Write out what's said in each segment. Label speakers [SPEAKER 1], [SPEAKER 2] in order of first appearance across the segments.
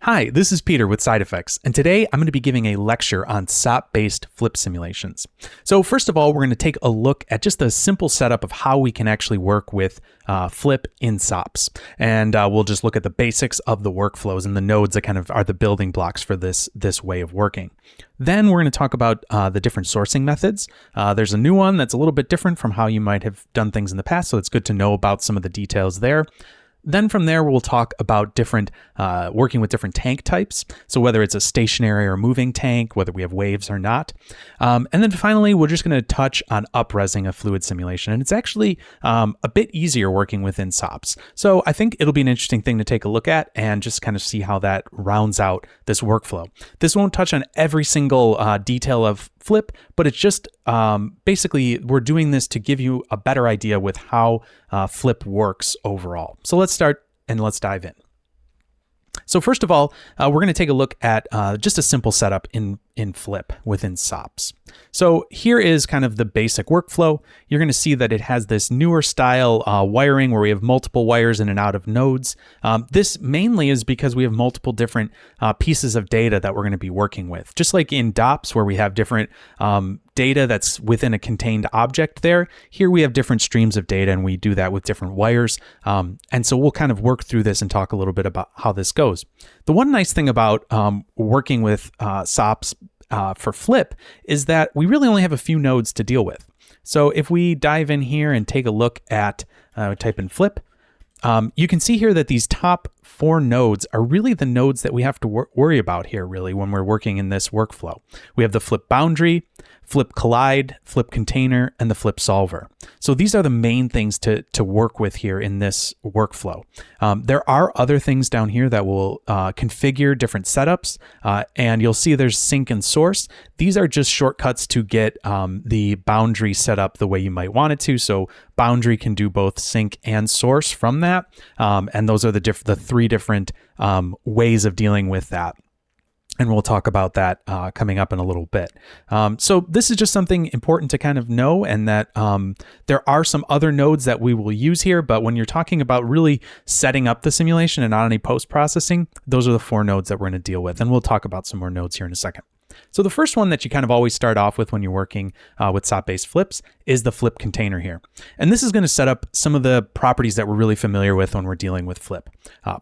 [SPEAKER 1] Hi, this is Peter with Side Effects, and today I'm going to be giving a lecture on SOP-based flip simulations. So first of all, we're going to take a look at just a simple setup of how we can actually work with flip in SOPs. And we'll just look at the basics of the workflows and the nodes that kind of are the building blocks for this way of working. Then we're going to talk about the different sourcing methods. There's a new one that's a little bit different from how you might have done things in the past, so it's good to know about some of the details there. Then from there, we'll talk about different working with different tank types. So whether it's a stationary or moving tank, whether we have waves or not. And then finally, we're just going to touch on up-resing a fluid simulation. And it's actually a bit easier working within SOPs. So I think it'll be an interesting thing to take a look at and just kind of see how that rounds out this workflow. This won't touch on every single detail of flip, but it's just basically we're doing this to give you a better idea with how flip works overall. So let's start and let's dive in. So first of all, we're going to take a look at just a simple setup in flip within SOPs. So here is kind of the basic workflow. You're going to see that it has this newer style wiring where we have multiple wires in and out of nodes. This mainly is because we have multiple different pieces of data that we're going to be working with. Just like in DOPS where we have different data that's within a contained object there, here we have different streams of data and we do that with different wires. And so we'll kind of work through this and talk a little bit about how this goes. The one nice thing about working with SOPs for flip is that we really only have a few nodes to deal with. So if we dive in here and take a look at, type in flip, you can see here that these top 4 nodes are really the nodes that we have to worry about here really when we're working in this workflow. We have the flip boundary, flip collide, flip container, and the flip solver. So these are the main things to work with here in this workflow. There are other things down here that will configure different setups, and you'll see there's sync and source. These are just shortcuts to get the boundary set up the way you might want it to. So boundary can do both sync and source from that, and those are the 3 different ways of dealing with that. And we'll talk about that coming up in a little bit. So this is just something important to kind of know, and that there are some other nodes that we will use here, but when you're talking about really setting up the simulation and not any post-processing, those are the 4 nodes that we're going to deal with. And we'll talk about some more nodes here in a second. So the first one that you kind of always start off with when you're working with SOP-based flips is the flip container here. And this is going to set up some of the properties that we're really familiar with when we're dealing with flip.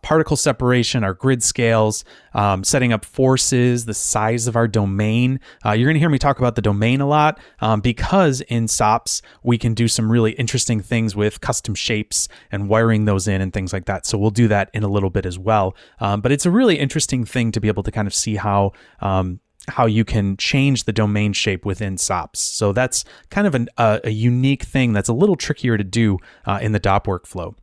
[SPEAKER 1] Particle separation, our grid scales, setting up forces, the size of our domain. You're going to hear me talk about the domain a lot because in SOPs, we can do some really interesting things with custom shapes and wiring those in and things like that. So we'll do that in a little bit as well. But it's a really interesting thing to be able to kind of see how you can change the domain shape within SOPs. So that's kind of a unique thing that's a little trickier to do in the DOP workflow.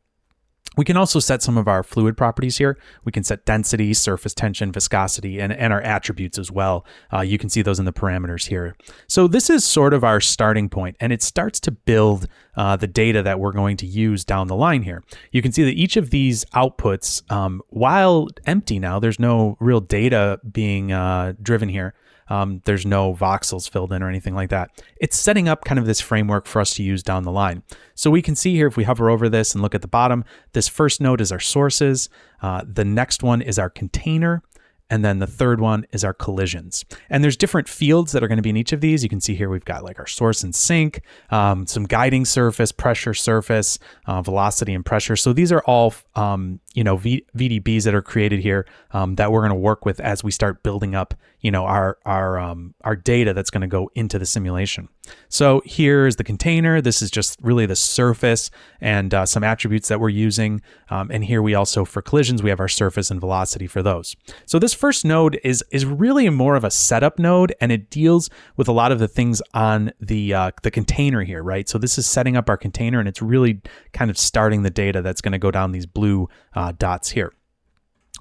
[SPEAKER 1] We can also set some of our fluid properties here. We can set density, surface tension, viscosity, and our attributes as well. You can see those in the parameters here. So this is sort of our starting point, and it starts to build the data that we're going to use down the line here. You can see that each of these outputs, while empty now, there's no real data being driven here. There's no voxels filled in or anything like that. It's setting up kind of this framework for us to use down the line. So we can see here, if we hover over this and look at the bottom, this first node is our sources. The next one is our container. And then the third one is our collisions. And there's different fields that are going to be in each of these. You can see here we've got like our source and sink, some guiding surface, pressure surface, velocity and pressure. So these are all VDBs that are created here that we're going to work with as we start building up our data that's going to go into the simulation. So here's the container. This is just really the surface and some attributes that we're using. And here we also, for collisions, we have our surface and velocity for those. So this first node is really more of a setup node, and it deals with a lot of the things on the container here, right? So this is setting up our container, and it's really kind of starting the data that's going to go down these blue dots here.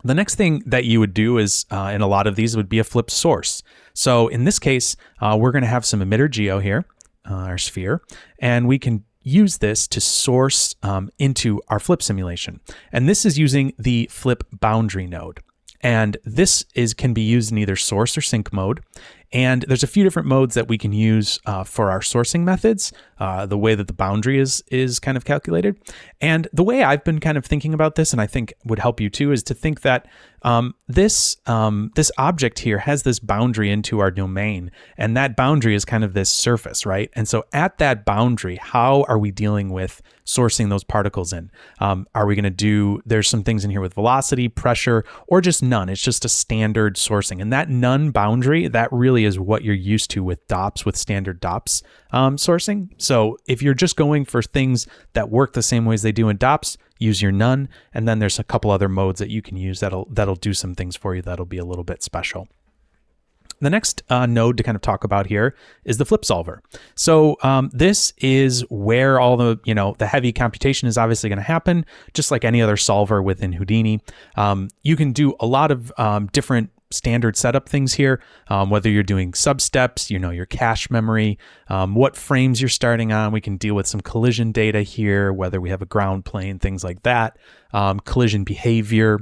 [SPEAKER 1] The next thing that you would do is, in a lot of these, would be a flip source. So in this case, we're going to have some emitter geo here, our sphere, and we can use this to source into our flip simulation. And this is using the flip boundary node. And this can be used in either source or sync mode. And there's a few different modes that we can use for our sourcing methods, the way that the boundary is kind of calculated. And the way I've been kind of thinking about this, and I think would help you too, is to think that This object here has this boundary into our domain, and that boundary is kind of this surface, right? And so at that boundary, how are we dealing with sourcing those particles in? Are we going to there's some things in here with velocity, pressure, or just none? It's just a standard sourcing. And that none boundary, that really is what you're used to with DOPS, with standard DOPS sourcing. So if you're just going for things that work the same way as they do in DOPS, use your none. And then there's a couple other modes that you can use that'll do some things for you that'll be a little bit special. The next node to kind of talk about here is the flip solver. So this is where all the heavy computation is obviously going to happen, just like any other solver within Houdini. You can do a lot of different standard setup things here, whether you're doing substeps, your cache memory, what frames you're starting on. We can deal with some collision data here, whether we have a ground plane, things like that, collision behavior.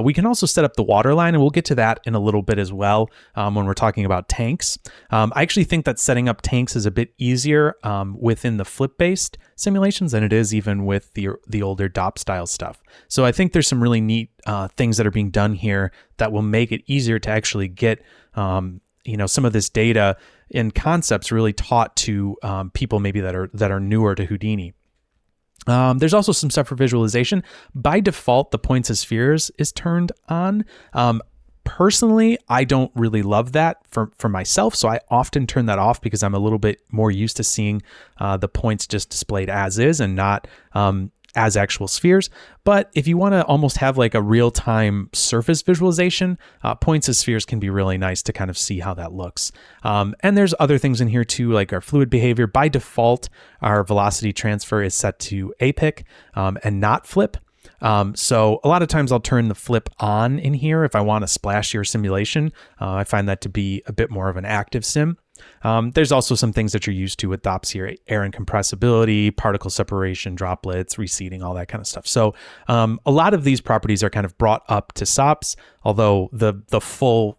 [SPEAKER 1] We can also set up the water line, and we'll get to that in a little bit as well when we're talking about tanks. I actually think that setting up tanks is a bit easier within the flip-based simulations than it is even with the older DOP style stuff. So I think there's some really neat things that are being done here that will make it easier to actually get some of this data and concepts really taught to people maybe that are newer to Houdini. There's also some stuff for visualization. By default, the points as spheres is turned on. Personally, I don't really love that for myself, so I often turn that off because I'm a little bit more used to seeing the points just displayed as is and not as actual spheres. But if you want to almost have like a real-time surface visualization, points as spheres can be really nice to kind of see how that looks. And there's other things in here too, like our fluid behavior. By default, our velocity transfer is set to APIC and not flip. So a lot of times I'll turn the flip on in here if I want to splash your simulation. I find that to be a bit more of an active sim. There's also some things that you're used to with DOPS here: air and compressibility, particle separation, droplets, reseeding, all that kind of stuff. So a lot of these properties are kind of brought up to SOPs, although the full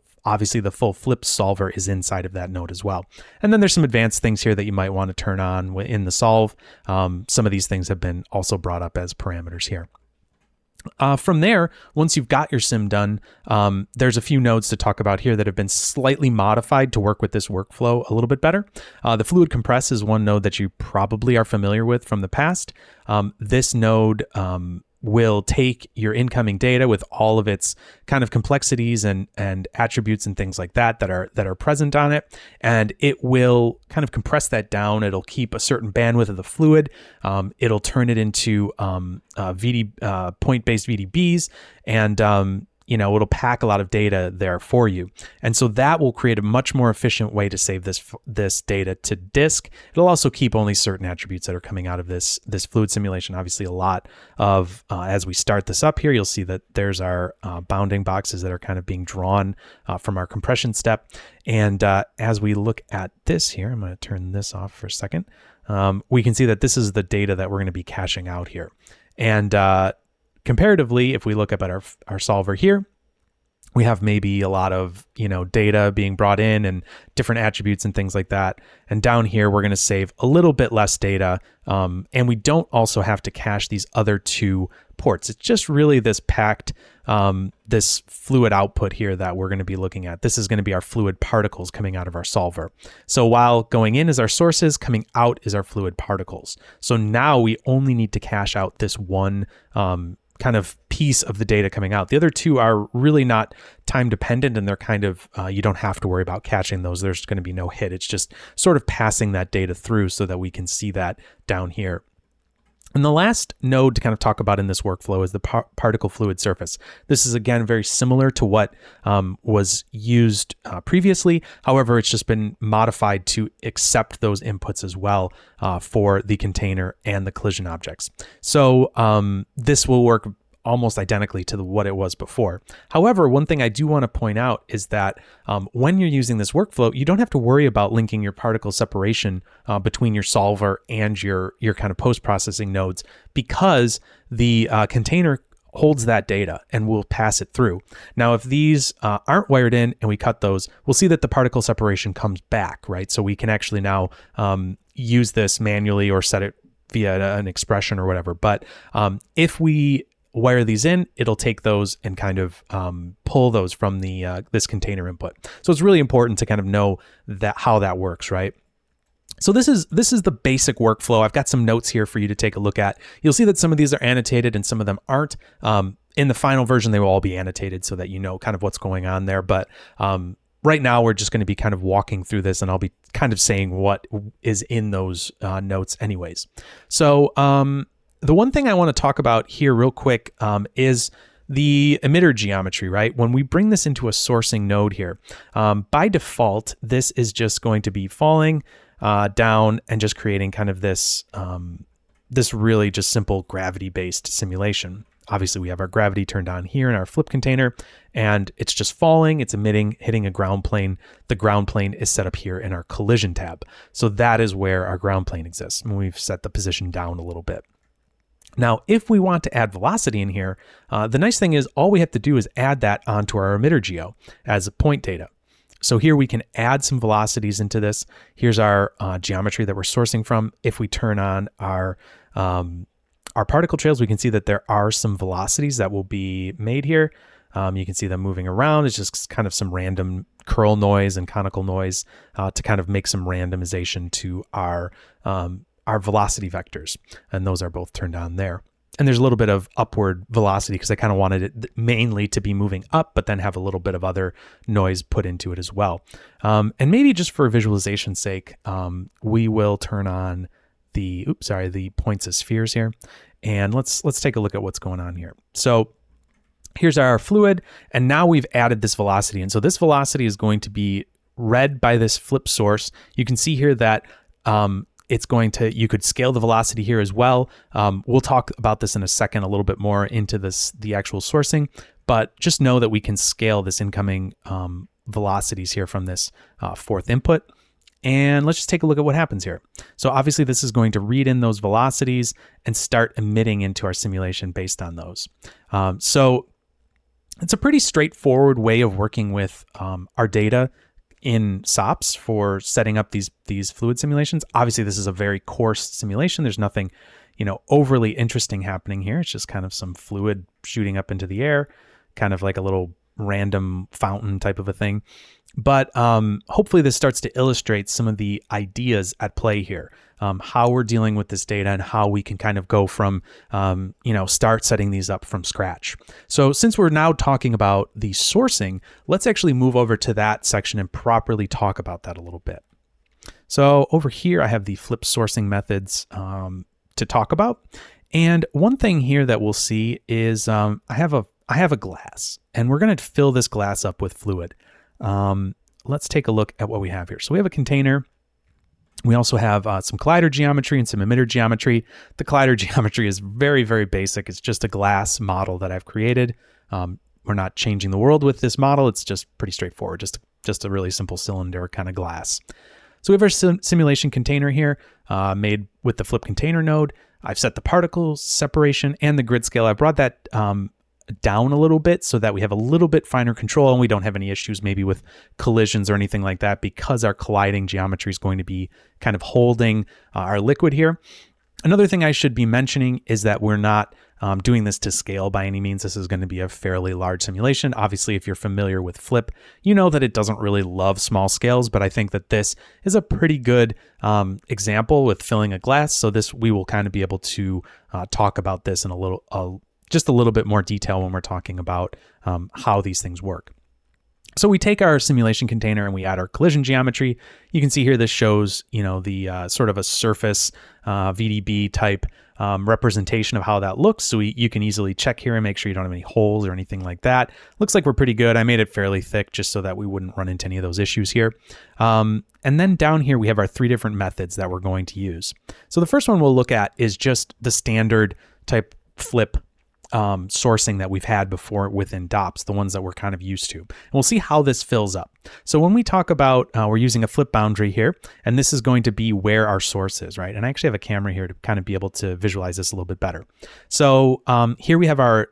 [SPEAKER 1] flip solver is inside of that node as well. And then there's some advanced things here that you might want to turn on in the solve. Some of these things have been also brought up as parameters here. From there, once you've got your sim done, there's a few nodes to talk about here that have been slightly modified to work with this workflow a little bit better. The fluid compress is one node that you probably are familiar with from the past. This node will take your incoming data with all of its kind of complexities and attributes and things like that are present on it, and it will kind of compress that down. It'll keep a certain bandwidth of the fluid. It'll turn it into point-based VDBs, and it'll pack a lot of data there for you. And so that will create a much more efficient way to save this data to disk. It'll also keep only certain attributes that are coming out of this fluid simulation. Obviously, a lot of, as we start this up here, you'll see that there's our bounding boxes that are kind of being drawn from our compression step. And as we look at this here, I'm going to turn this off for a second. We can see that this is the data that we're going to be caching out here. And comparatively, if we look up at our solver here, we have maybe a lot of data being brought in and different attributes and things like that. And down here, we're going to save a little bit less data, and we don't also have to cache these other two ports. It's just really this packed, this fluid output here that we're going to be looking at. This is going to be our fluid particles coming out of our solver. So while going in is our sources, coming out is our fluid particles. So now we only need to cache out this one kind of piece of the data coming out. The other two are really not time dependent, and they're kind of, you don't have to worry about caching those. There's going to be no hit. It's just sort of passing that data through so that we can see that down here. And the last node to kind of talk about in this workflow is the particle fluid surface. This is, again, very similar to what was used previously. However, it's just been modified to accept those inputs as well for the container and the collision objects. So this will work almost identically to what it was before. However, one thing I do want to point out is that when you're using this workflow, you don't have to worry about linking your particle separation between your solver and your kind of post-processing nodes, because the container holds that data and will pass it through. Now, if these aren't wired in and we cut those, we'll see that the particle separation comes back, right? So we can actually now use this manually or set it via an expression or whatever. But if we wire these in, it'll take those and kind of pull those from the this container input. So it's really important to kind of know that how that works, right? So this is the basic workflow. I've got some notes here for you to take a look at. You'll see that some of these are annotated and some of them aren't. In the final version, they will all be annotated so that you know kind of what's going on there. But right now, we're just going to be kind of walking through this, and I'll be kind of saying what is in those notes anyways. So the one thing I want to talk about here real quick is the emitter geometry, right? When we bring this into a sourcing node here, by default, this is just going to be falling down and just creating kind of this, this really just simple gravity-based simulation. Obviously, we have our gravity turned on here in our flip container, and it's just falling, it's emitting, hitting a ground plane. The ground plane is set up here in our collision tab. So that is where our ground plane exists, and we've set the position down a little bit. Now, if we want to add velocity in here, the nice thing is all we have to do is add that onto our emitter geo as a point data. So here we can add some velocities into this. Here's our geometry that we're sourcing from. If we turn on our particle trails, we can see that there are some velocities that will be made here. You can see them moving around. It's just kind of some random curl noise and conical noise to kind of make some randomization to our velocity vectors. And those are both turned on there. And there's a little bit of upward velocity because I kind of wanted it mainly to be moving up, but then have a little bit of other noise put into it as well. And maybe just for visualization's sake, we will turn on the points as spheres here. And let's take a look at what's going on here. So here's our fluid, and now we've added this velocity. And so this velocity is going to be read by this flip source. You can see here that you could scale the velocity here as well. We'll talk about this in a second, a little bit more into the actual sourcing, but just know that we can scale this incoming velocities here from this fourth input. And let's just take a look at what happens here. So obviously this is going to read in those velocities and start emitting into our simulation based on those. So it's a pretty straightforward way of working with our data in SOPs for setting up these fluid simulations. Obviously, this is a very coarse simulation. There's nothing, overly interesting happening here. It's just kind of some fluid shooting up into the air, kind of like a little random fountain type of a thing. But hopefully this starts to illustrate some of the ideas at play here, how we're dealing with this data and how we can kind of go from, start setting these up from scratch. So since we're now talking about the sourcing, let's actually move over to that section and properly talk about that a little bit. So over here, I have the flip sourcing methods to talk about. And one thing here that we'll see is I have a glass, and we're going to fill this glass up with fluid. Let's take a look at what we have here. So we have a container. We also have some collider geometry and some emitter geometry. The collider geometry is very, very basic. It's just a glass model that I've created. We're not changing the world with this model. It's just pretty straightforward, just a really simple cylinder kind of glass. So we have our simulation container here made with the flip container node. I've set the particle separation and the grid scale. I brought that down a little bit so that we have a little bit finer control and we don't have any issues maybe with collisions or anything like that, because our colliding geometry is going to be kind of holding our liquid here. Another thing I should be mentioning is that we're not doing this to scale by any means. This is going to be a fairly large simulation. Obviously, if you're familiar with Flip, you know that it doesn't really love small scales, but I think that this is a pretty good example with filling a glass. So we will kind of be able to talk about this in just a little bit more detail when we're talking about how these things work. So we take our simulation container and we add our collision geometry. You can see here this shows, the sort of a surface VDB type representation of how that looks. So you can easily check here and make sure you don't have any holes or anything like that. Looks like we're pretty good. I made it fairly thick just so that we wouldn't run into any of those issues here. And then down here, we have our 3 different methods that we're going to use. So the first one we'll look at is just the standard type flip sourcing that we've had before within DOPS, the ones that we're kind of used to. And we'll see how this fills up. So when we talk about, we're using a flip boundary here, and this is going to be where our source is, right? And I actually have a camera here to kind of be able to visualize this a little bit better. So here we have our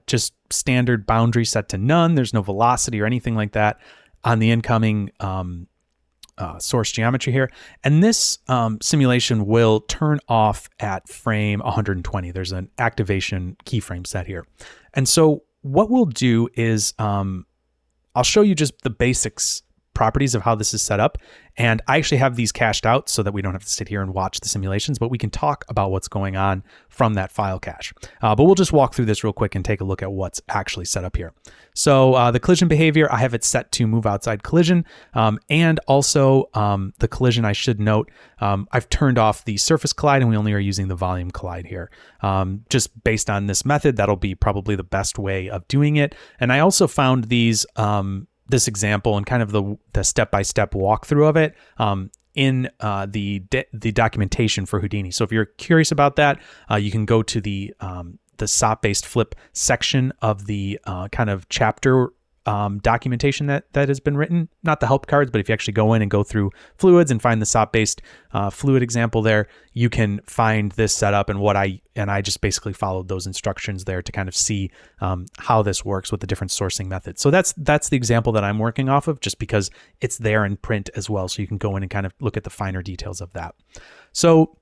[SPEAKER 1] just standard boundary set to none. There's no velocity or anything like that on the incoming source geometry here. And this simulation will turn off at frame 120. There's an activation keyframe set here. And so what we'll do is I'll show you just the basics properties of how this is set up. And I actually have these cached out so that we don't have to sit here and watch the simulations, but we can talk about what's going on from that file cache. But we'll just walk through this real quick and take a look at what's actually set up here. So the collision behavior, I have it set to move outside collision. And also the collision, I should note, I've turned off the surface collide and we only are using the volume collide here. Just based on this method, that'll be probably the best way of doing it. And I also found these this example and kind of the step-by-step walkthrough of it in the documentation for Houdini. So if you're curious about that, you can go to the SOP-based flip section of the kind of chapter documentation that has been written, not the help cards, but if you actually go in and go through fluids and find the SOP-based fluid example there, you can find this setup and I just basically followed those instructions there to kind of see how this works with the different sourcing methods. So that's the example that I'm working off of, just because it's there in print as well. So you can go in and kind of look at the finer details of that. So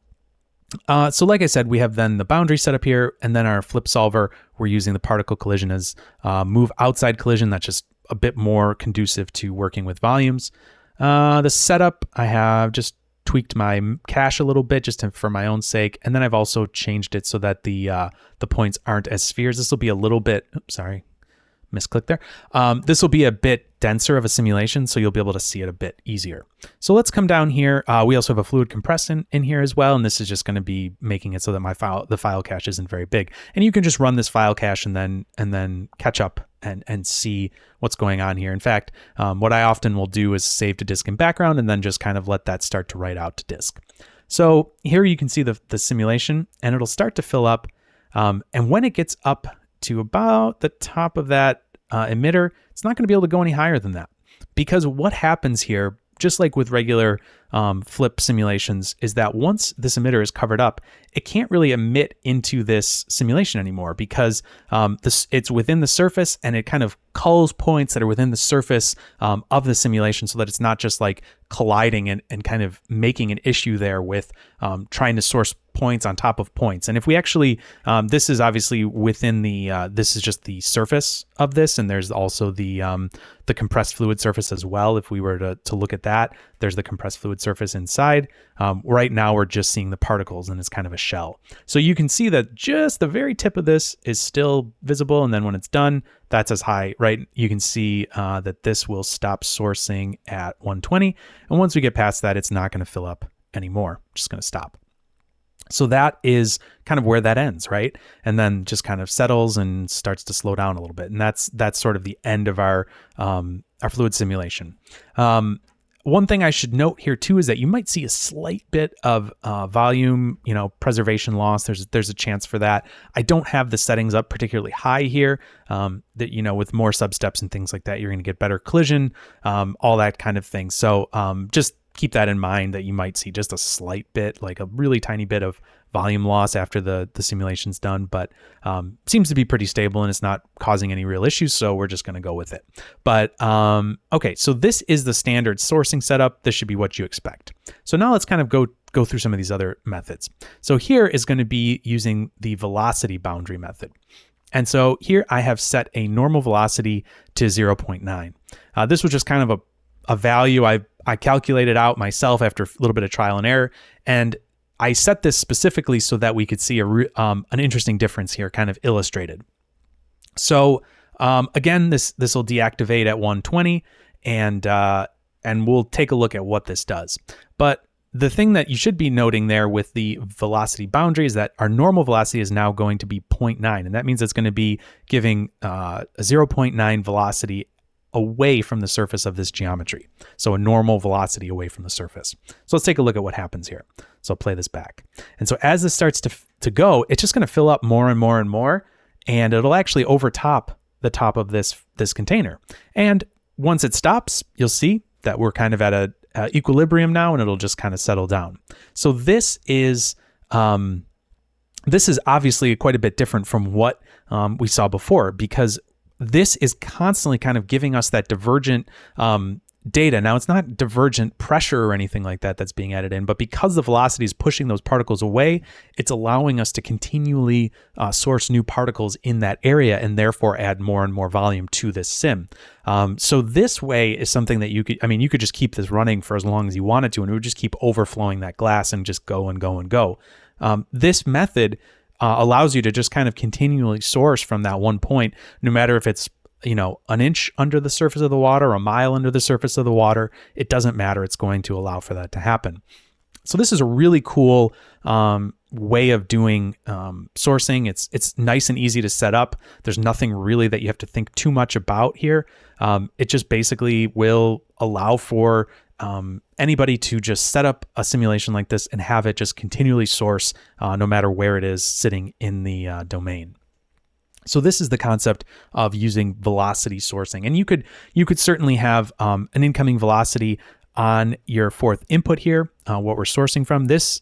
[SPEAKER 1] like I said, we have then the boundary set up here, and then our flip solver, we're using the particle collision as move outside collision. That's just a bit more conducive to working with volumes. The setup, I have just tweaked my cache a little bit just for my own sake. And then I've also changed it so that the points aren't as spheres. This will be a little bit, oops, sorry, misclick there. This will be a bit denser of a simulation, so you'll be able to see it a bit easier. So let's come down here. We also have a fluid compression in here as well, and this is just going to be making it so that the file cache isn't very big. And you can just run this file cache and then catch up and see what's going on here. In fact, what I often will do is save to disk in background and then just kind of let that start to write out to disk. So here you can see the simulation, and it'll start to fill up. And when it gets up to about the top of that emitter, it's not going to be able to go any higher than that, because what happens here, just like with regular flip simulations, is that once this emitter is covered up, it can't really emit into this simulation anymore, because it's within the surface and it kind of culls points that are within the surface of the simulation, so that it's not just like colliding and kind of making an issue there with trying to source points on top of points. And if we actually, this is obviously within the, this is just the surface of this, and there's also the compressed fluid surface as well. If we were to look at that, there's the compressed fluid surface inside. Right now we're just seeing the particles, and it's kind of a shell. So you can see that just the very tip of this is still visible, and then when it's done, that's as high, right? You can see that this will stop sourcing at 120, and once we get past that, it's not going to fill up anymore. Just going to stop. So that is kind of where that ends, right? And then just kind of settles and starts to slow down a little bit. And that's sort of the end of our fluid simulation. One thing I should note here too is that you might see a slight bit of volume, preservation loss. There's a chance for that. I don't have the settings up particularly high here. That with more substeps and things like that, you're going to get better collision, all that kind of thing. So just keep that in mind, that you might see just a slight bit, like a really tiny bit of volume loss after the simulation's done, but seems to be pretty stable and it's not causing any real issues, so we're just going to go with it. But okay, so this is the standard sourcing setup. This should be what you expect. So now let's kind of go through some of these other methods. So here is going to be using the velocity boundary method. And so here I have set a normal velocity to 0.9. This was just kind of a value I calculated out myself after a little bit of trial and error, and I set this specifically so that we could see an interesting difference here, kind of illustrated. So again, this will deactivate at 120, and we'll take a look at what this does. But the thing that you should be noting there with the velocity boundary is that our normal velocity is now going to be 0.9, and that means it's going to be giving a 0.9 velocity away from the surface of this geometry. So a normal velocity away from the surface. So let's take a look at what happens here. So I'll play this back. And so as this starts to go, it's just going to fill up more and more and more, and it'll actually overtop the top of this container. And once it stops, you'll see that we're kind of at a equilibrium now, and it'll just kind of settle down. So this is obviously quite a bit different from what we saw before, because this is constantly kind of giving us that divergent data. Now, it's not divergent pressure or anything like that that's being added in, but because the velocity is pushing those particles away, it's allowing us to continually source new particles in that area and therefore add more and more volume to this sim. So this way is something that you could just keep this running for as long as you wanted to, and it would just keep overflowing that glass and just go and go and go. This method allows you to just kind of continually source from that one point, no matter if it's an inch under the surface of the water, a mile under the surface of the water. It doesn't matter. It's going to allow for that to happen. So this is a really cool way of doing sourcing. It's nice and easy to set up. There's nothing really that you have to think too much about here. It just basically will allow for anybody to just set up a simulation like this and have it just continually source no matter where it is sitting in the domain. So this is the concept of using velocity sourcing. And you could certainly have an incoming velocity on your fourth input here, what we're sourcing from. This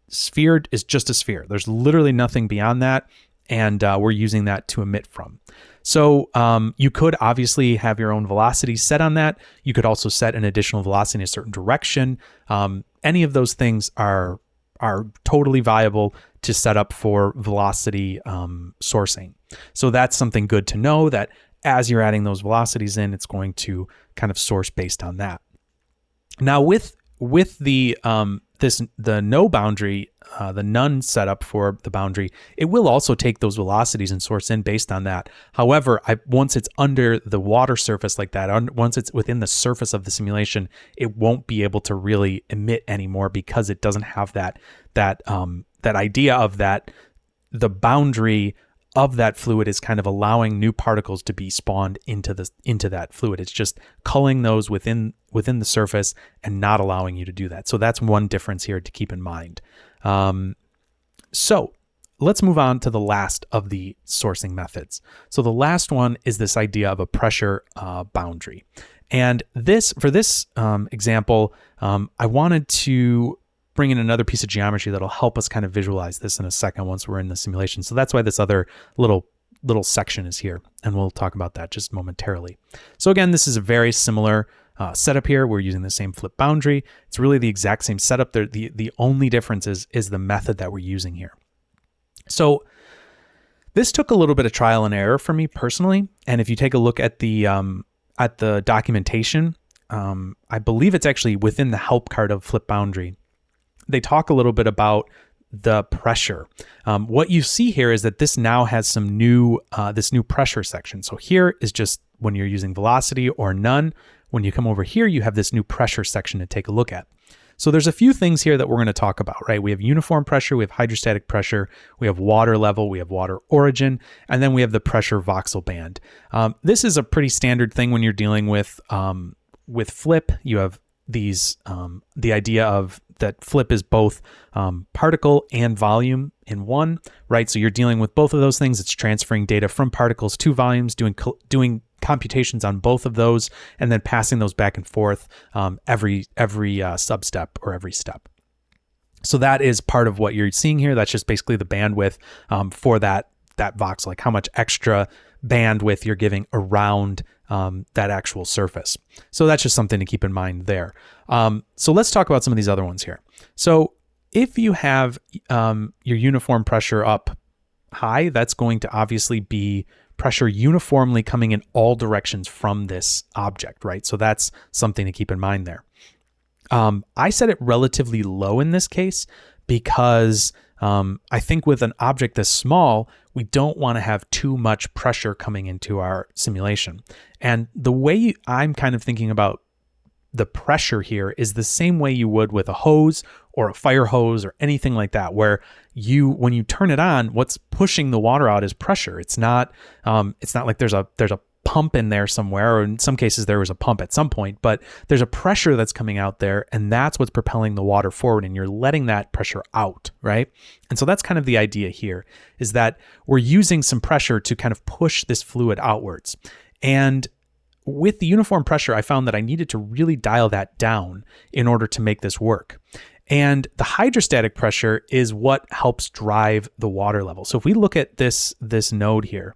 [SPEAKER 1] sphere is just a sphere. There's literally nothing beyond that, and we're using that to emit from. So you could obviously have your own velocity set on that. You could also set an additional velocity in a certain direction. Any of those things are totally viable to set up for velocity sourcing. So that's something good to know, that as you're adding those velocities in, it's going to kind of source based on that. Now with the no boundary, the none setup for the boundary, it will also take those velocities and source in based on that. However, once it's under the water surface like that, once it's within the surface of the simulation, it won't be able to really emit anymore, because it doesn't have that idea of that the boundary of that fluid is kind of allowing new particles to be spawned into that fluid. It's just culling those within the surface and not allowing you to do that. So that's one difference here to keep in mind. So let's move on to the last of the sourcing methods. So the last one is this idea of a pressure boundary. And for this example, I wanted to bring in another piece of geometry that'll help us kind of visualize this in a second once we're in the simulation. So that's why this other little section is here, and we'll talk about that just momentarily. So again, this is a very similar setup here. We're using the same flip boundary. It's really the exact same setup. The only difference is the method that we're using here. So this took a little bit of trial and error for me personally. And if you take a look at the documentation, I believe it's actually within the help card of flip boundary. They talk a little bit about the pressure. What you see here is that this now has some this new pressure section. So here is just when you're using velocity or none. When you come over here, you have this new pressure section to take a look at. So there's a few things here that we're going to talk about, right? We have uniform pressure, we have hydrostatic pressure, we have water level, we have water origin, and then we have the pressure voxel band. This is a pretty standard thing when you're dealing with flip. You have these the idea of that flip is both particle and volume in one, right? So you're dealing with both of those things. It's transferring data from particles to volumes, doing computations on both of those, and then passing those back and forth every sub-step or every step. So that is part of what you're seeing here. That's just basically the bandwidth for that voxel, like how much extra bandwidth you're giving around that actual surface. So that's just something to keep in mind there. So let's talk about some of these other ones here. So if you have your uniform pressure up high, that's going to obviously be pressure uniformly coming in all directions from this object, right? So that's something to keep in mind there. I set it relatively low in this case because I think with an object this small, we don't want to have too much pressure coming into our simulation. And the way I'm kind of thinking about the pressure here is the same way you would with a hose or a fire hose or anything like that, where when you turn it on, what's pushing the water out is pressure. It's not like there's a pump in there somewhere, or in some cases there was a pump at some point, but there's a pressure that's coming out there, and that's what's propelling the water forward, and you're letting that pressure out, right? And so that's kind of the idea here, is that we're using some pressure to kind of push this fluid outwards. And with the uniform pressure, I found that I needed to really dial that down in order to make this work. And the hydrostatic pressure is what helps drive the water level. So if we look at this node here,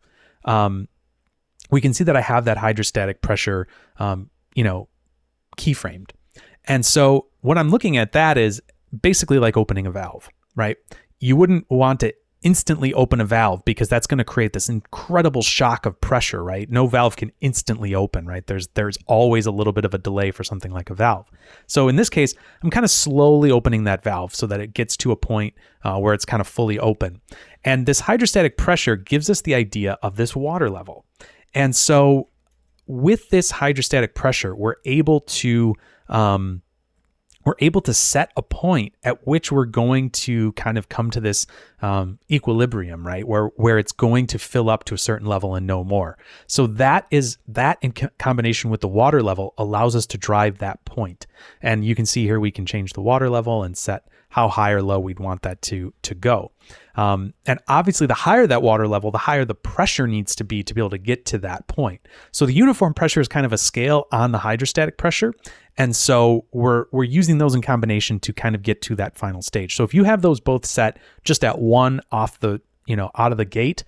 [SPEAKER 1] we can see that I have that hydrostatic pressure, keyframed. And so what I'm looking at that is basically like opening a valve, right? You wouldn't want to instantly open a valve because that's going to create this incredible shock of pressure, right? No valve can instantly open, right? There's always a little bit of a delay for something like a valve. So in this case, I'm kind of slowly opening that valve so that it gets to a point where it's kind of fully open. And this hydrostatic pressure gives us the idea of this water level. And so with this hydrostatic pressure, we're able to set a point at which we're going to kind of come to this equilibrium, right? Where it's going to fill up to a certain level and no more. So that in combination with the water level allows us to drive that point. And you can see here we can change the water level and set how high or low we'd want that to go. And obviously the higher that water level, the higher the pressure needs to be able to get to that point. So the uniform pressure is kind of a scale on the hydrostatic pressure. And so we're using those in combination to kind of get to that final stage. So if you have those both set just at one off the, out of the gate,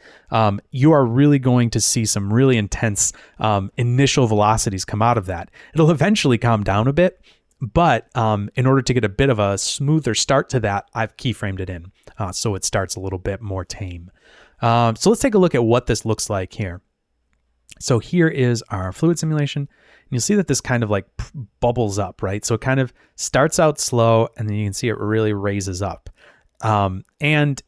[SPEAKER 1] you are really going to see some really intense initial velocities come out of that. It'll eventually calm down a bit. But in order to get a bit of a smoother start to that, I've keyframed it in so it starts a little bit more tame. So let's take a look at what this looks like here. So here is our fluid simulation. And you'll see that this kind of like bubbles up, right? So it kind of starts out slow and then you can see it really raises up. And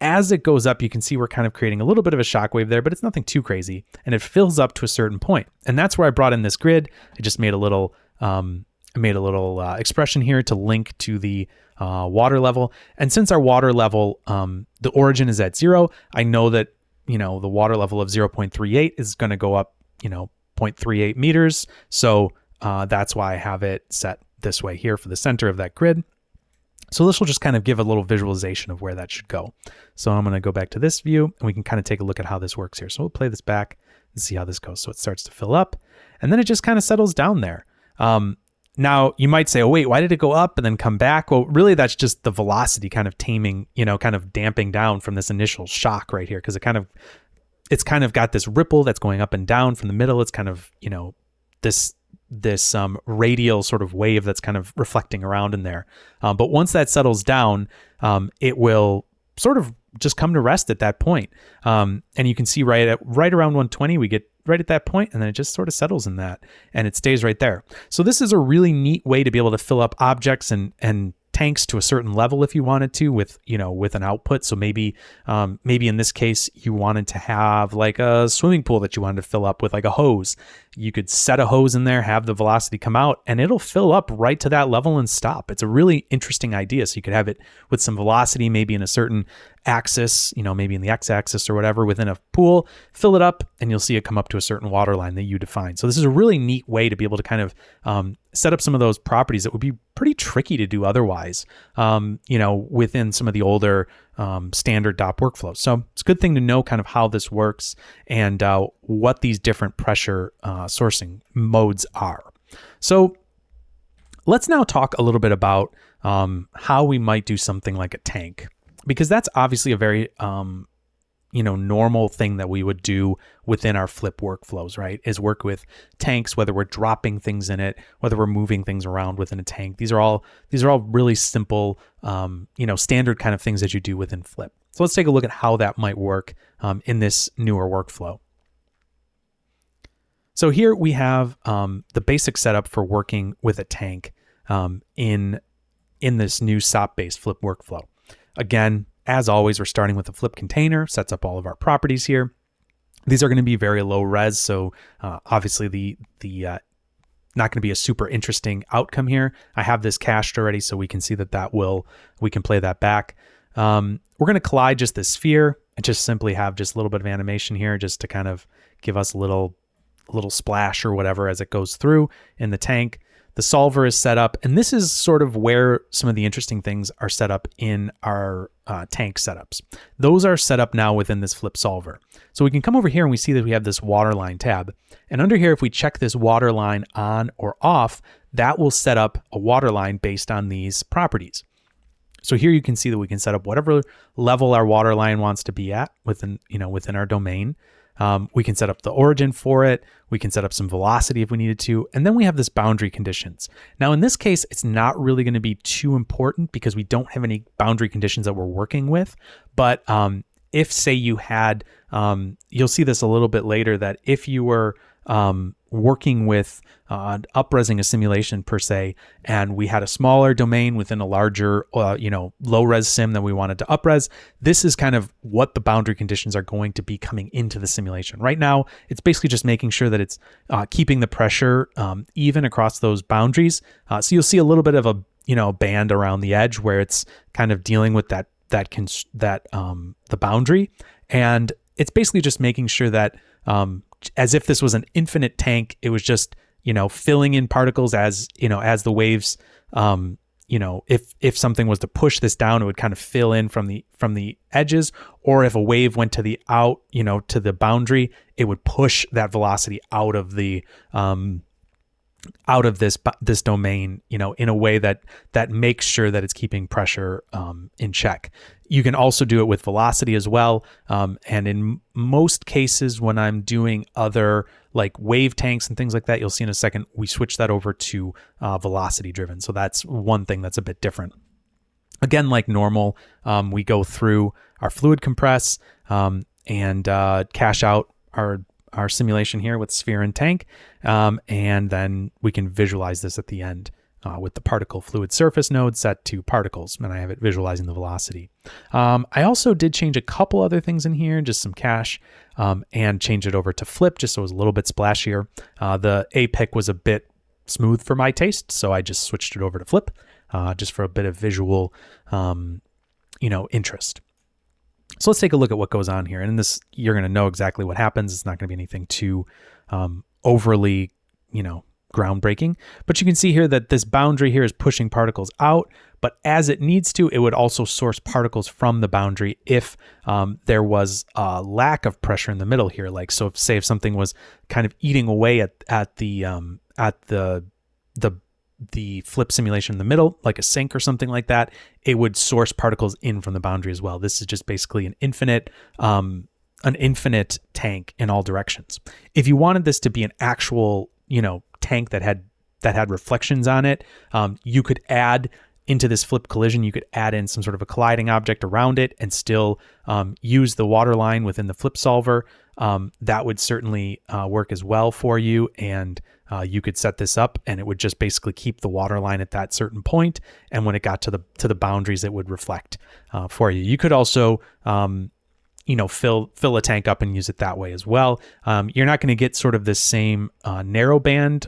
[SPEAKER 1] as it goes up, you can see we're kind of creating a little bit of a shock wave there, but it's nothing too crazy. And it fills up to a certain point. And that's where I brought in this grid. I just made a little expression here to link to the water level. And since our water level, the origin is at 0, I know that, the water level of 0.38 is going to go up, 0.38 meters. So that's why I have it set this way here for the center of that grid. So this will just kind of give a little visualization of where that should go. So I'm going to go back to this view and we can kind of take a look at how this works here. So we'll play this back and see how this goes. So it starts to fill up and then it just kind of settles down there. Now you might say, oh wait, why did it go up and then come back? Well, really that's just the velocity kind of taming, kind of damping down from this initial shock right here. Cause it's kind of got this ripple that's going up and down from the middle. It's kind of, this radial sort of wave that's kind of reflecting around in there. But once that settles down, it will sort of just come to rest at that point. And you can see right around 120, we get right at that point, and then it just sort of settles in that and it stays right there. So this is a really neat way to be able to fill up objects and tanks to a certain level if you wanted to with an output. So maybe in this case, you wanted to have like a swimming pool that you wanted to fill up with like a hose. You could set a hose in there, have the velocity come out, and it'll fill up right to that level and stop. It's a really interesting idea. So you could have it with some velocity, maybe in a certain axis, maybe in the x-axis or whatever within a pool, fill it up, and you'll see it come up to a certain water line that you define. So this is a really neat way to be able to kind of set up some of those properties that would be pretty tricky to do otherwise, within some of the older standard DOP workflows. So it's a good thing to know kind of how this works and what these different pressure sourcing modes are. So let's now talk a little bit about how we might do something like a tank, because that's obviously a very normal thing that we would do within our flip workflows, right? Is work with tanks, whether we're dropping things in it, whether we're moving things around within a tank. These are all really simple, standard kind of things that you do within flip. So let's take a look at how that might work in this newer workflow. So here we have the basic setup for working with a tank in this new SOP-based flip workflow. Again, as always, we're starting with a flip container, sets up all of our properties here. These are going to be very low res, so obviously the not going to be a super interesting outcome here. I have this cached already, so we can see we can play that back. We're going to collide just this sphere and just simply have just a little bit of animation here just to kind of give us a little splash or whatever as it goes through in the tank. The solver is set up, and this is sort of where some of the interesting things are set up in our tank setups. Those are set up now within this flip solver. So we can come over here and we see that we have this waterline tab. And under here, if we check this waterline on or off, that will set up a waterline based on these properties. So here you can see that we can set up whatever level our waterline wants to be at within our domain. We can set up the origin for it. We can set up some velocity if we needed to. And then we have this boundary conditions. Now, in this case, it's not really going to be too important because we don't have any boundary conditions that we're working with. But if, say, you had, you'll see this a little bit later, that if you were working with up-resing a simulation per se, and we had a smaller domain within a larger, low-res sim that we wanted to up-res, this is kind of what the boundary conditions are going to be coming into the simulation. Right now, it's basically just making sure that it's keeping the pressure even across those boundaries. So you'll see a little bit of a band around the edge where it's kind of dealing with the boundary, and it's basically just making sure that as if this was an infinite tank, it was just filling in particles as the waves, if something was to push this down, it would kind of fill in from the edges, or if a wave went to the to the boundary, it would push that velocity out of the this domain, in a way that makes sure that it's keeping pressure in check. You can also do it with velocity as well. And in most cases, when I'm doing other like wave tanks and things like that, you'll see in a second, we switch that over to velocity driven. So that's one thing that's a bit different. Again, like normal, we go through our fluid compress and cache out our simulation here with sphere and tank. And then we can visualize this at the end with the particle fluid surface node set to particles, and I have it visualizing the velocity. I also did change a couple other things in here, just some cache, and change it over to flip just so it was a little bit splashier. The APIC was a bit smooth for my taste, so I just switched it over to flip just for a bit of visual interest. So let's take a look at what goes on here. And in this, you're going to know exactly what happens. It's not going to be anything too overly, groundbreaking. But you can see here that this boundary here is pushing particles out. But as it needs to, it would also source particles from the boundary if there was a lack of pressure in the middle here. Like, so if something was kind of eating away at the flip simulation in the middle, like a sink or something like that, it would source particles in from the boundary as well. This is just basically an infinite tank in all directions. If you wanted this to be an actual, tank that had reflections on it, you could add into this flip collision, you could add in some sort of a colliding object around it and still use the water line within the flip solver. That would certainly work as well for you. And you could set this up and it would just basically keep the water line at that certain point. And when it got to the boundaries, it would reflect for you. You could also, fill a tank up and use it that way as well. You're not going to get sort of the same narrow band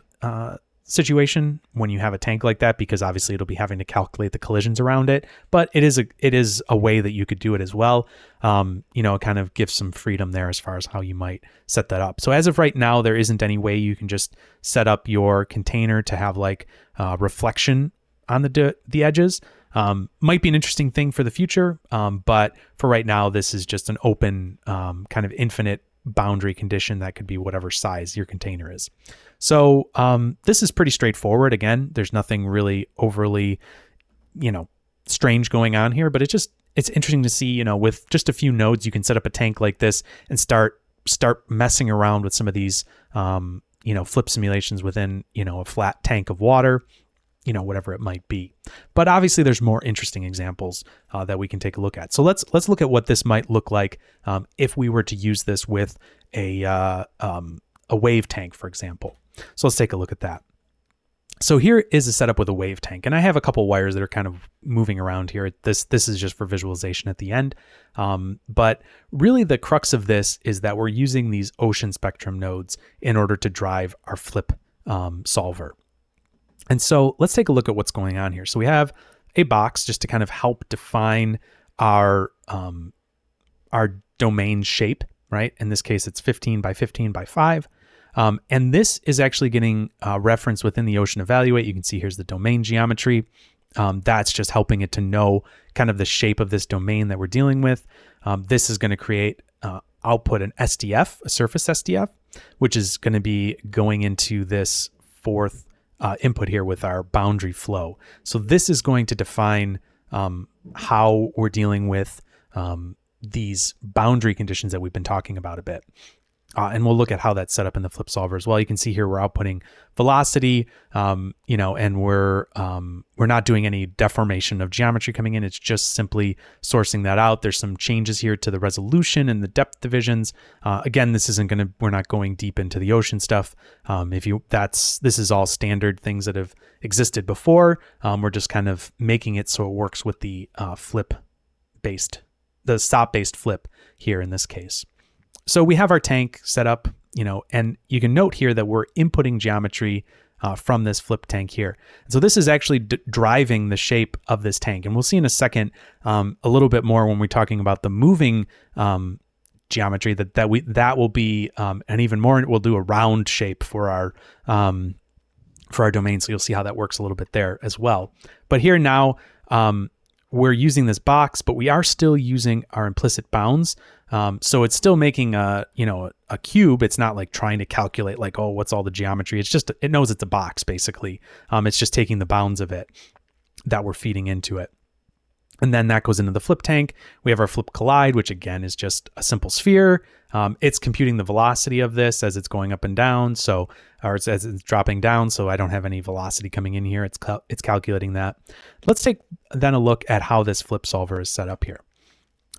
[SPEAKER 1] situation when you have a tank like that, because obviously it'll be having to calculate the collisions around it, but it is a way that you could do it as well. It kind of gives some freedom there as far as how you might set that up. So as of right now, there isn't any way you can just set up your container to have like reflection on the edges. Might be an interesting thing for the future, but for right now, this is just an open kind of infinite boundary condition that could be whatever size your container is. So this is pretty straightforward. Again, there's nothing really overly, strange going on here, but it's interesting to see, with just a few nodes, you can set up a tank like this and start messing around with some of these, flip simulations within, a flat tank of water, whatever it might be. But obviously there's more interesting examples that we can take a look at. So let's look at what this might look like if we were to use this with a wave tank, for example. So let's take a look at that. So here is a setup with a wave tank, and I have a couple wires that are kind of moving around here. This is just for visualization at the end. But really the crux of this is that we're using these ocean spectrum nodes in order to drive our flip solver. And so let's take a look at what's going on here. So we have a box just to kind of help define our domain shape, right? In this case, it's 15 by 15 by 5. And this is actually getting referenced within the Ocean Evaluate. You can see here's the domain geometry. That's just helping it to know kind of the shape of this domain that we're dealing with. This is going to create output an SDF, a surface SDF, which is going to be going into this fourth input here with our boundary flow. So this is going to define how we're dealing with these boundary conditions that we've been talking about a bit. And we'll look at how that's set up in the flip solver as well. You can see here we're outputting velocity, and we're not doing any deformation of geometry coming in. It's just simply sourcing that out. There's some changes here to the resolution and the depth divisions. Again, we're not going deep into the ocean stuff. This is all standard things that have existed before. We're just kind of making it so it works with the SOP-based flip here in this case. So we have our tank set up, and you can note here that we're inputting geometry from this flip tank here. So this is actually driving the shape of this tank. And we'll see in a second a little bit more when we're talking about the moving geometry that will be, and even more, we'll do a round shape for our domain. So you'll see how that works a little bit there as well. But here now, we're using this box, but we are still using our implicit bounds. So it's still making a cube. It's not like trying to calculate like, oh, what's all the geometry? It's just, it knows it's a box basically. It's just taking the bounds of it that we're feeding into it. And then that goes into the flip tank. We have our flip collide, which again is just a simple sphere. It's computing the velocity of this as it's going up and down. Or as it's dropping down. So I don't have any velocity coming in here. It's calculating that. Let's take then a look at how this flip solver is set up here.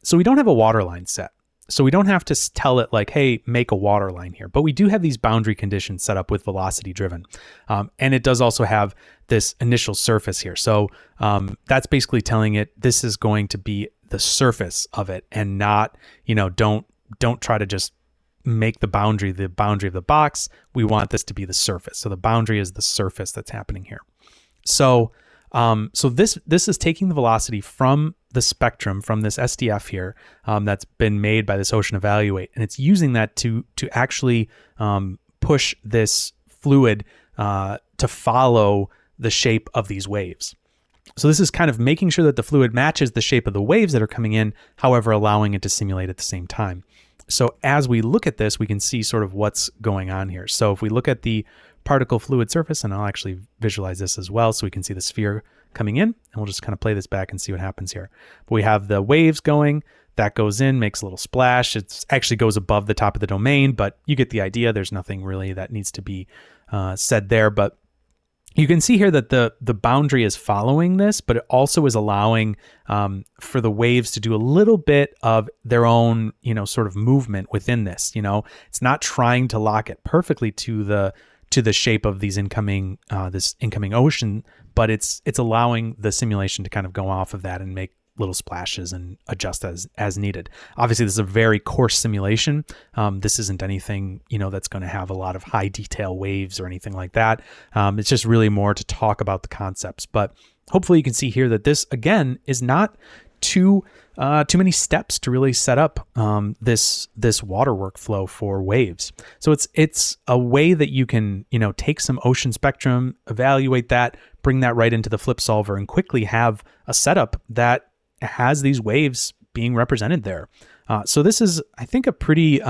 [SPEAKER 1] So we don't have a waterline set. So we don't have to tell it like, hey, make a water line here, but we do have these boundary conditions set up with velocity driven. And it does also have this initial surface here. So that's basically telling it this is going to be the surface of it and not, don't try to just make the boundary of the box. We want this to be the surface. So the boundary is the surface that's happening here. So this is taking the velocity from the spectrum from this SDF here that's been made by this Ocean Evaluate, and it's using that to actually push this fluid to follow the shape of these waves. So this is kind of making sure that the fluid matches the shape of the waves that are coming in, however, allowing it to simulate at the same time. So as we look at this, we can see sort of what's going on here. So if we look at the particle fluid surface, and I'll actually visualize this as well so we can see the sphere coming in, and we'll just kind of play this back and see what happens here. But we have the waves going, that goes in, makes a little splash. It actually goes above the top of the domain, but you get the idea. There's nothing really that needs to be said there, but you can see here that the boundary is following this, but it also is allowing for the waves to do a little bit of their own, sort of movement within this. It's not trying to lock it perfectly to the shape of these incoming ocean, but it's allowing the simulation to kind of go off of that and make little splashes and adjust as needed. Obviously, this is a very coarse simulation. This isn't anything, that's going to have a lot of high detail waves or anything like that. It's just really more to talk about the concepts. But hopefully you can see here that this, again, is not too many steps to really set up this water workflow for waves. So it's a way that you can, take some ocean spectrum, evaluate that, bring that right into the flip solver, and quickly have a setup that has these waves being represented there. So this is, I think, a pretty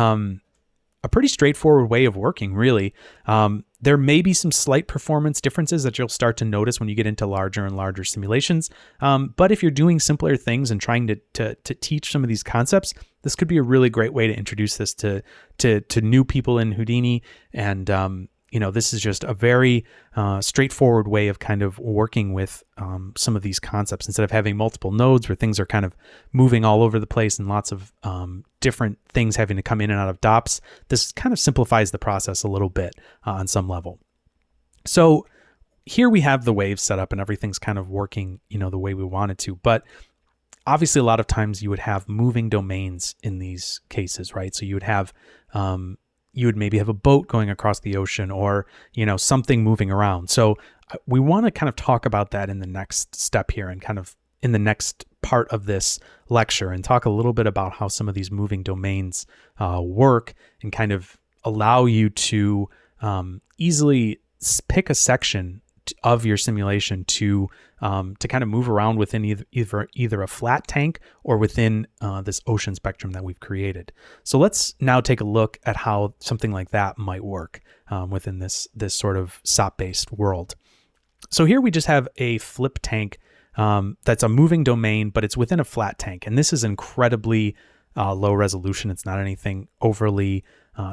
[SPEAKER 1] straightforward way of working, really. There may be some slight performance differences that you'll start to notice when you get into larger and larger simulations. But if you're doing simpler things and trying to teach some of these concepts, this could be a really great way to introduce this to new people in Houdini. And this is just a very straightforward way of kind of working with some of these concepts instead of having multiple nodes where things are kind of moving all over the place and lots of different things having to come in and out of DOPS. This kind of simplifies the process a little bit on some level. So here we have the waves set up and everything's kind of working, the way we want it to. But obviously, a lot of times you would have moving domains in these cases, right? So you would have you would maybe have a boat going across the ocean or, something moving around. So we want to kind of talk about that in the next step here and kind of in the next part of this lecture and talk a little bit about how some of these moving domains work and kind of allow you to easily pick a section of your simulation to kind of move around within either a flat tank or within this ocean spectrum that we've created. So let's now take a look at how something like that might work within this sort of SOP-based world. So here we just have a flip tank that's a moving domain, but it's within a flat tank. And this is incredibly low resolution. It's not anything overly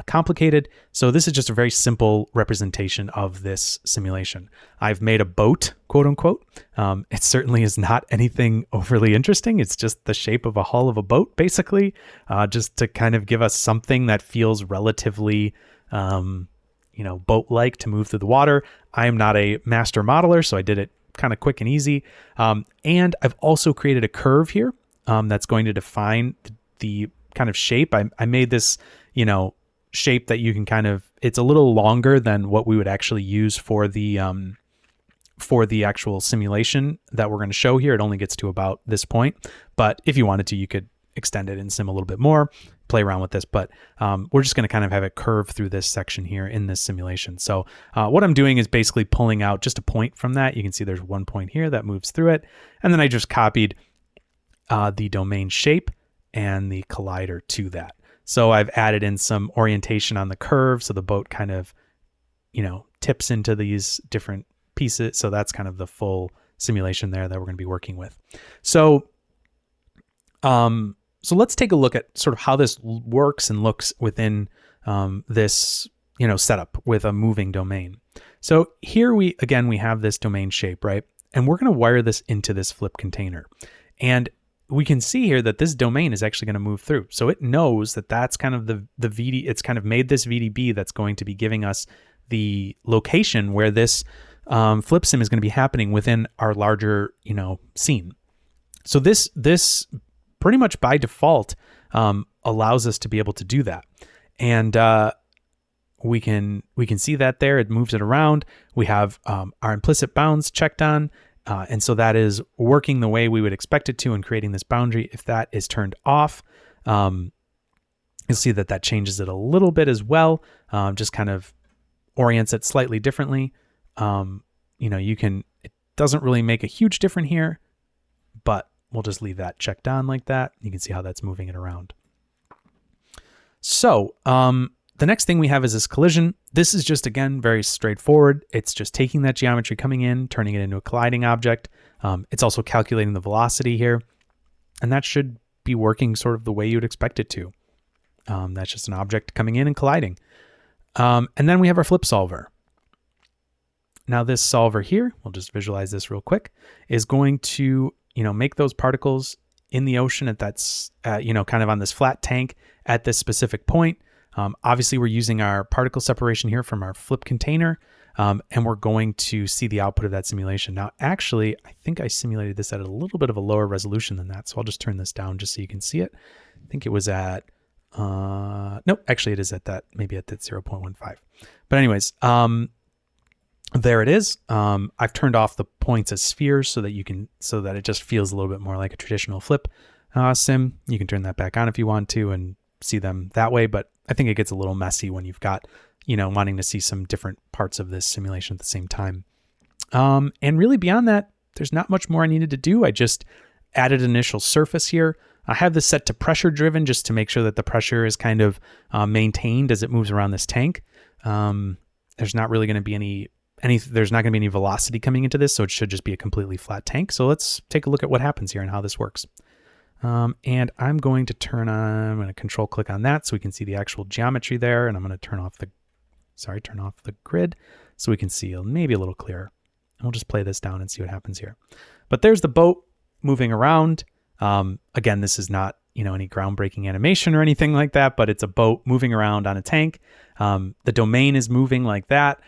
[SPEAKER 1] complicated. So this is just a very simple representation of this simulation. I've made a boat, quote unquote. It certainly is not anything overly interesting. It's just the shape of a hull of a boat, basically, just to kind of give us something that feels relatively, boat-like to move through the water. I am not a master modeler, so I did it kind of quick and easy. And I've also created a curve here that's going to define the kind of shape. I made this, shape that you can kind of, it's a little longer than what we would actually use for the actual simulation that we're going to show here. It only gets to about this point, but if you wanted to, you could extend it in sim a little bit more, play around with this, but we're just going to kind of have it curve through this section here in this simulation. So what I'm doing is basically pulling out just a point from that. You can see there's one point here that moves through it. And then I just copied the domain shape and the collider to that. So I've added in some orientation on the curve. So the boat kind of, tips into these different pieces. So that's kind of the full simulation there that we're going to be working with. So let's take a look at sort of how this works and looks within this, setup with a moving domain. So here we have this domain shape, right? And we're going to wire this into this flip container. And we can see here that this domain is actually going to move through. So it knows that that's kind of the VD, it's kind of made this VDB that's going to be giving us the location where this flip sim is going to be happening within our larger, scene. So this pretty much by default allows us to be able to do that. And we can see that there, it moves it around. We have our implicit bounds checked on. And so that is working the way we would expect it to and creating this boundary. If that is turned off, you'll see that changes it a little bit as well. Just kind of orients it slightly differently. It doesn't really make a huge difference here, but we'll just leave that checked on like that. You can see how that's moving it around. So, the next thing we have is this collision. This is just, again, very straightforward. It's just taking that geometry coming in, turning it into a colliding object. It's also calculating the velocity here. And that should be working sort of the way you'd expect it to. That's just an object coming in and colliding. And then we have our flip solver. Now this solver here, we'll just visualize this real quick, is going to, make those particles in the ocean at that's, kind of on this flat tank at this specific point. Obviously, we're using our particle separation here from our flip container, and we're going to see the output of that simulation. Now, actually, I think I simulated this at a little bit of a lower resolution than that, so I'll just turn this down just so you can see it. I think it was at, nope, actually it is at that, maybe at that 0.15. But anyways, there it is. I've turned off the points as spheres so that it just feels a little bit more like a traditional flip sim. You can turn that back on if you want to and see them that way, but I think it gets a little messy when you've got, wanting to see some different parts of this simulation at the same time. And really beyond that, there's not much more I needed to do. I just added an initial surface here. I have this set to pressure driven just to make sure that the pressure is kind of maintained as it moves around this tank. There's not really going to be there's not going to be any velocity coming into this, so it should just be a completely flat tank. So let's take a look at what happens here and how this works. And I'm going to I'm going to control click on that so we can see the actual geometry there. And I'm going to turn off the grid so we can see maybe a little clearer. And we'll just play this down and see what happens here. But there's the boat moving around. Again, this is not, any groundbreaking animation or anything like that, but it's a boat moving around on a tank. The domain is moving like that.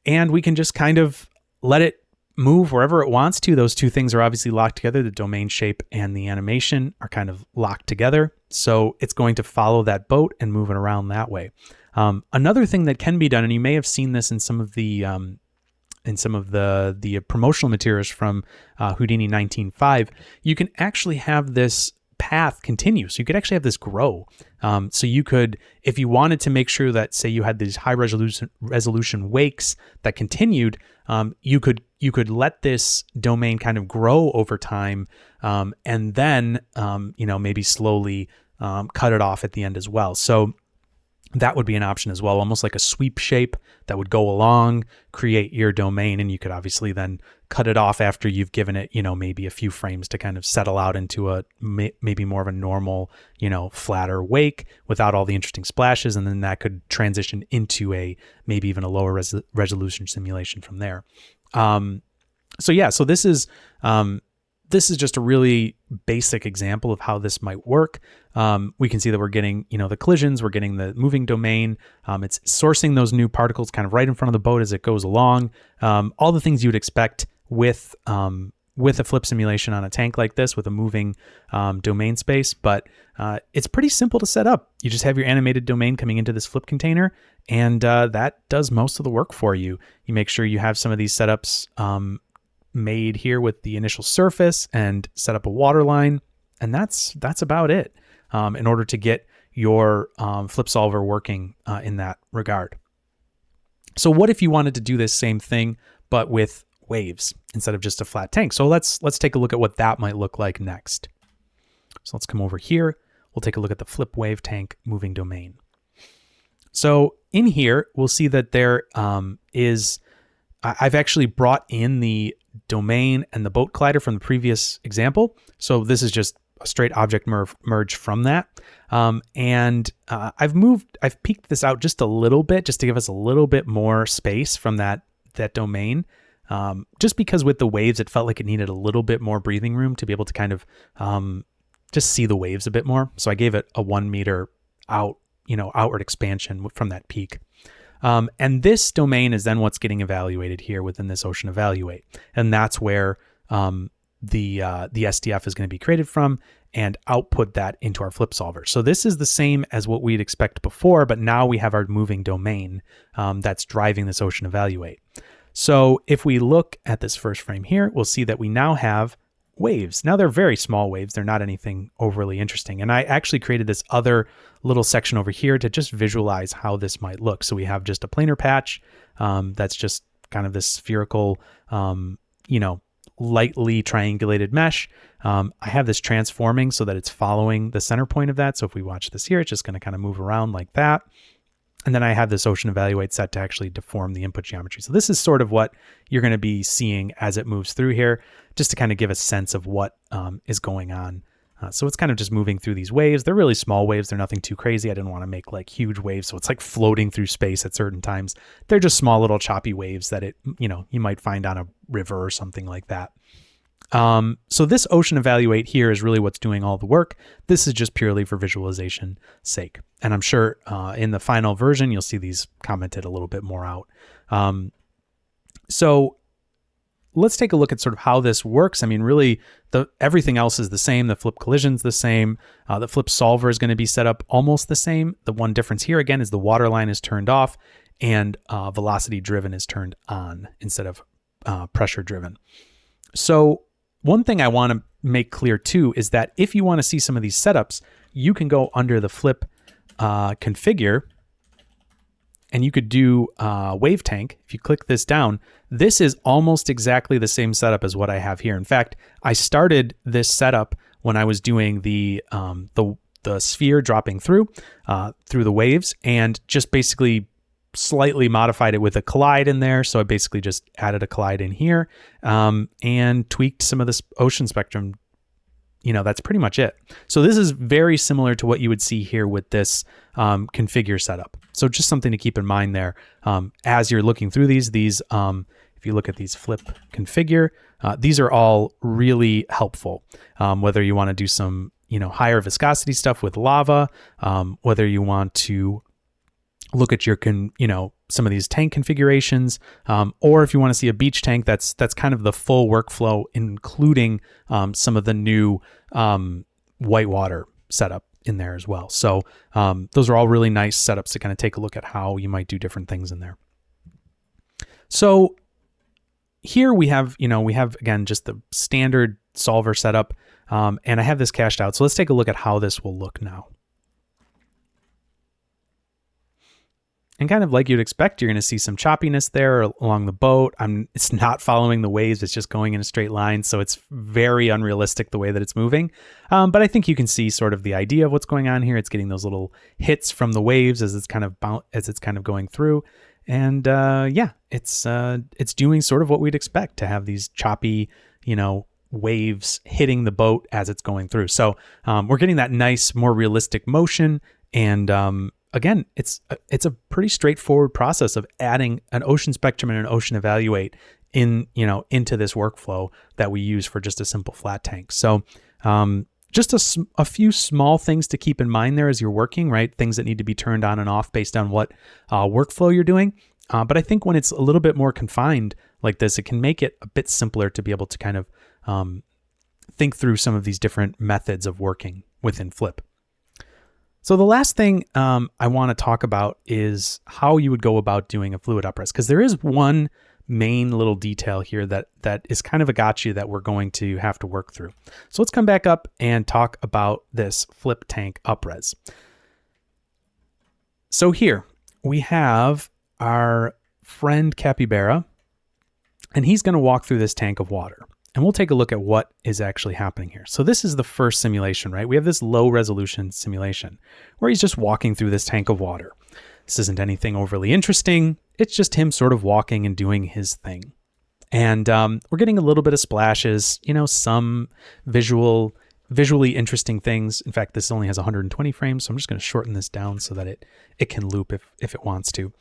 [SPEAKER 1] And we can just kind of let it move wherever it wants to. Those two things are obviously locked together. The domain shape and the animation are kind of locked together. So it's going to follow that boat and move it around that way. Another thing that can be done, and you may have seen this in some of the promotional materials from Houdini 19.5, you can actually have this path continue. So you could actually have this grow. So you could, if you wanted to make sure that, say you had these high resolution wakes that continued, you could let this domain kind of grow over time, and then, maybe slowly cut it off at the end as well. So that would be an option as well, almost like a sweep shape that would go along, create your domain, and you could obviously then cut it off after you've given it, maybe a few frames to kind of settle out into a maybe more of a normal, flatter wake without all the interesting splashes, and then that could transition into a maybe even a lower resolution simulation from there. So this is just a really basic example of how this might work. We can see that we're getting, the collisions, we're getting the moving domain. It's sourcing those new particles kind of right in front of the boat as it goes along. All the things you would expect with a flip simulation on a tank like this with a moving domain space, but it's pretty simple to set up. You just have your animated domain coming into this flip container, and that does most of the work for you. You make sure you have some of these setups made here with the initial surface and set up a water line, and that's about it in order to get your flip solver working in that regard. So what if you wanted to do this same thing but with waves instead of just a flat tank? So let's take a look at what that might look like next. So let's come over here. We'll take a look at the flip wave tank moving domain. So in here, we'll see that there is, I've actually brought in the domain and the boat collider from the previous example. So this is just a straight object merge from that. And I've peeked this out just a little bit, just to give us a little bit more space from that domain. Just because with the waves, it felt like it needed a little bit more breathing room to be able to kind of just see the waves a bit more. So I gave it a 1 meter outward expansion from that peak. And this domain is then what's getting evaluated here within this ocean evaluate. And that's where the SDF is going to be created from and output that into our flip solver. So this is the same as what we'd expect before, but now we have our moving domain that's driving this ocean evaluate. So if we look at this first frame here, we'll see that we now have waves. Now they're very small waves. They're not anything overly interesting. And I actually created this other little section over here to just visualize how this might look. So we have just a planar patch that's just kind of this spherical, lightly triangulated mesh. I have this transforming so that it's following the center point of that. So if we watch this here, it's just going to kind of move around like that. And then I have this ocean evaluate set to actually deform the input geometry. So this is sort of what you're going to be seeing as it moves through here, just to kind of give a sense of what is going on. So it's kind of just moving through these waves. They're really small waves. They're nothing too crazy. I didn't want to make like huge waves. So it's like floating through space at certain times. They're just small little choppy waves that you might find on a river or something like that. So this ocean evaluate here is really what's doing all the work. This is just purely for visualization sake. And I'm sure in the final version, you'll see these commented a little bit more out. So let's take a look at sort of how this works. I mean, really, everything else is the same. The flip collision's the same. The flip solver is going to be set up almost the same. The one difference here, again, is the water line is turned off and velocity driven is turned on instead of pressure driven. So one thing I want to make clear too is that if you want to see some of these setups, you can go under the flip configure and you could do wave tank. If you click this down, this is almost exactly the same setup as what I have here. In fact, I started this setup when I was doing the sphere dropping through the waves and just basically slightly modified it with a collide in there. So I basically just added a collide in here and tweaked some of this ocean spectrum. That's pretty much it. So this is very similar to what you would see here with this configure setup. So just something to keep in mind there as you're looking through these, if you look at these flip configure, these are all really helpful. Whether you want to do some, higher viscosity stuff with lava, whether you want to look at your, some of these tank configurations, or if you want to see a beach tank, that's kind of the full workflow, including some of the new whitewater setup in there as well. So those are all really nice setups to kind of take a look at how you might do different things in there. So here we have again, just the standard solver setup, and I have this cached out. So let's take a look at how this will look now. And kind of like you'd expect, you're going to see some choppiness there along the boat. It's not following the waves. It's just going in a straight line. So it's very unrealistic the way that it's moving. But I think you can see sort of the idea of what's going on here. It's getting those little hits from the waves as it's kind of going through. And it's doing sort of what we'd expect, to have these choppy, waves hitting the boat as it's going through. So we're getting that nice, more realistic motion. And again, it's a pretty straightforward process of adding an ocean spectrum and an ocean evaluate into this workflow that we use for just a simple flat tank. So just a few small things to keep in mind there as you're working, right? Things that need to be turned on and off based on what workflow you're doing. But I think when it's a little bit more confined like this, it can make it a bit simpler to be able to kind of think through some of these different methods of working within Flip. So the last thing I want to talk about is how you would go about doing a fluid upres, because there is one main little detail here that is kind of a gotcha that we're going to have to work through. So let's come back up and talk about this Flip tank upres. So here we have our friend Capybara, and he's going to walk through this tank of water. And we'll take a look at what is actually happening here. So this is the first simulation, right? We have this low resolution simulation where he's just walking through this tank of water. This isn't anything overly interesting. It's just him sort of walking and doing his thing. And we're getting a little bit of splashes, some visually interesting things. In fact, this only has 120 frames, so I'm just going to shorten this down so that it can loop if it wants to.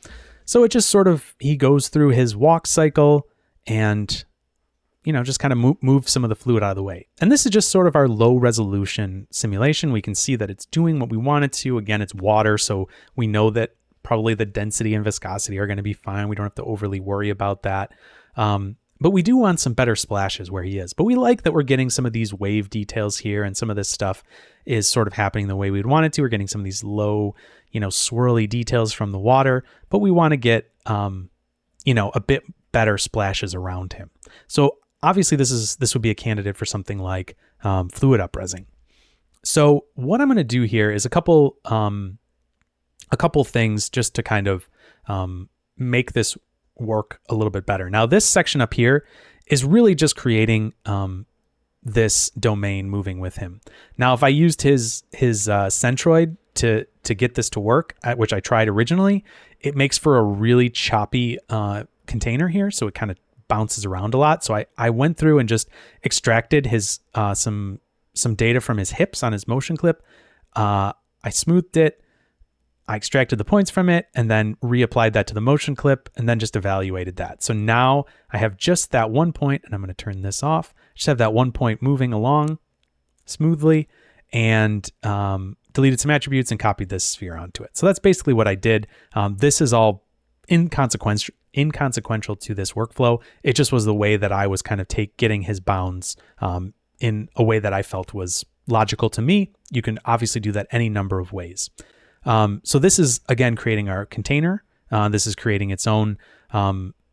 [SPEAKER 1] So it just sort of, he goes through his walk cycle and just kind of move some of the fluid out of the way. And this is just sort of our low resolution simulation. We can see that it's doing what we want it to. Again, it's water, so we know that probably the density and viscosity are going to be fine. We don't have to overly worry about that. But we do want some better splashes where he is. But we like that we're getting some of these wave details here, and some of this stuff is sort of happening the way we'd want it to. We're getting some of these low, swirly details from the water, but we want to get, a bit better splashes around him. So obviously this would be a candidate for something like fluid upresing. So what I'm going to do here is a couple things just to kind of make this work a little bit better. Now this section up here is really just creating this domain moving with him. Now if I used his centroid to get this to work, which I tried originally, it makes for a really choppy container here. So it kind of bounces around a lot. So I went through and just extracted his some data from his hips on his motion clip. I smoothed it. I extracted the points from it and then reapplied that to the motion clip and then just evaluated that. So now I have just that one point, and I'm going to turn this off. Just have that one point moving along smoothly, and deleted some attributes and copied this sphere onto it. So that's basically what I did. This is all inconsequential to this workflow. It just was the way that I was kind of getting his bounds in a way that I felt was logical to me. You can obviously do that any number of ways. So this is, again, creating our container. This is creating its own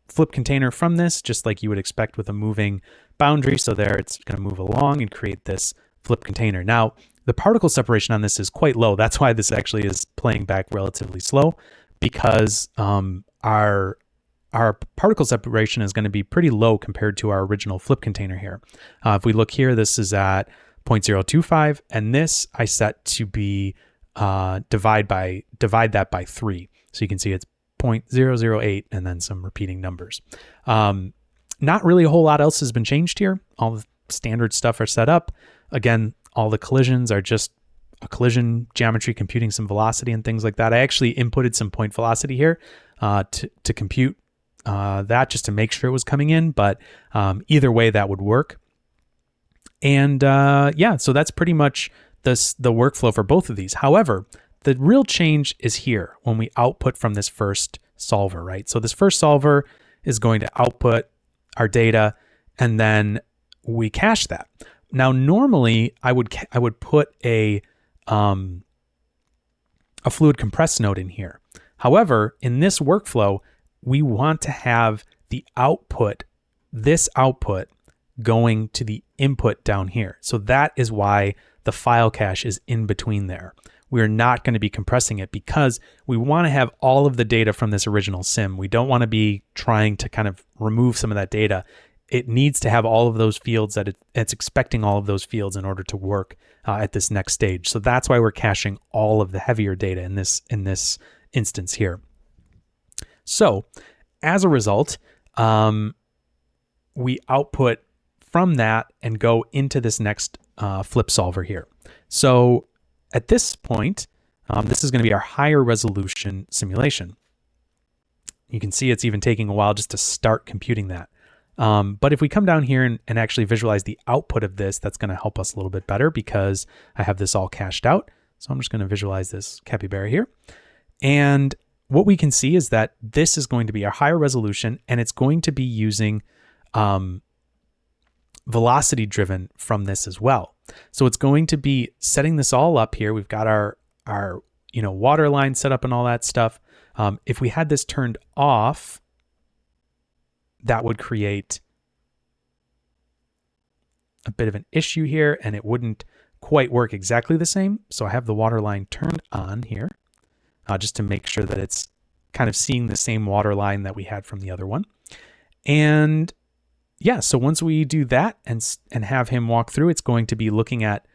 [SPEAKER 1] flip container from this, just like you would expect with a moving boundary. So there it's going to move along and create this flip container. Now, the particle separation on this is quite low. That's why this actually is playing back relatively slow, because our particle separation is going to be pretty low compared to our original flip container here. If we look here, this is at 0.025, and this I set to be divide that by 3. So you can see it's 0.008 and then some repeating numbers. Not really a whole lot else has been changed here. All the standard stuff are set up. Again, all the collisions are just a collision geometry, computing some velocity and things like that. I actually inputted some point velocity here to compute that, just to make sure it was coming in. But either way, that would work. And so that's pretty much the workflow for both of these. However, the real change is here when we output from this first solver, right? So this first solver is going to output our data, and then we cache that. Now, normally I would put a fluid compress node in here. However, in this workflow, we want to have this output going to the input down here. So that is why the file cache is in between there. we're not going to be compressing it because we want to have all of the data from this original sim. We don't want to be trying to kind of remove some of that data. It needs to have all of those fields that it's expecting all of those fields in order to work at this next stage. So that's why we're caching all of the heavier data in this instance here. So as a result, we output from that and go into this next flip solver here. So at this point, this is going to be our higher resolution simulation. You can see it's even taking a while just to start computing that. But if we come down here and actually visualize the output of this, that's going to help us a little bit better because I have this all cached out. So I'm just going to visualize this capybara here. And what we can see is that this is going to be our higher resolution, and it's going to be using velocity driven from this as well. So it's going to be setting this all up here. We've got our water line set up and all that stuff. If we had this turned off, that would create a bit of an issue here, and it wouldn't quite work exactly the same. So I have the water line turned on here, just to make sure that it's kind of seeing the same water line that we had from the other one. And yeah, so once we do that and have him walk through, it's going to be looking at